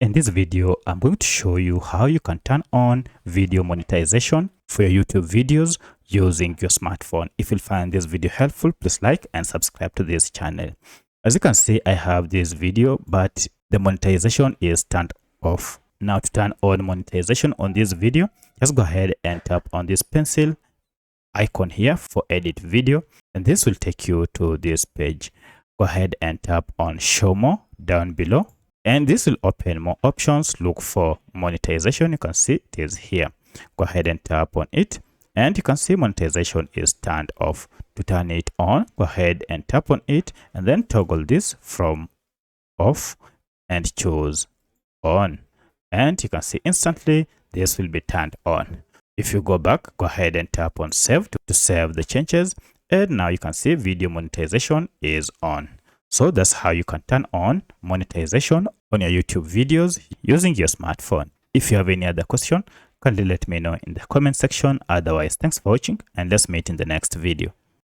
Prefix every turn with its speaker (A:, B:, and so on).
A: In this video, I'm going to show you how you can turn on video monetization for your YouTube videos using your smartphone. If you find this video helpful, please like and subscribe to this channel. As you can see, I have this video, but the monetization is turned off. Now to turn on monetization on this video, just go ahead and tap on this pencil icon here for edit video, and this will take you to this page. Go ahead and tap on show more down below, and this will open more options. Look for monetization. You can see it is here. Go ahead and tap on it, and you can see monetization is turned off. To turn it on, go ahead and tap on it and then toggle this from off and choose on, and you can see instantly this will be turned on. If you go back, go ahead and tap on save to save the changes, and now you can see video monetization is on. So that's how you can turn on monetization on your YouTube videos using your smartphone. If you have any other question, kindly let me know in the comment section. Otherwise, thanks for watching, and let's meet in the next video.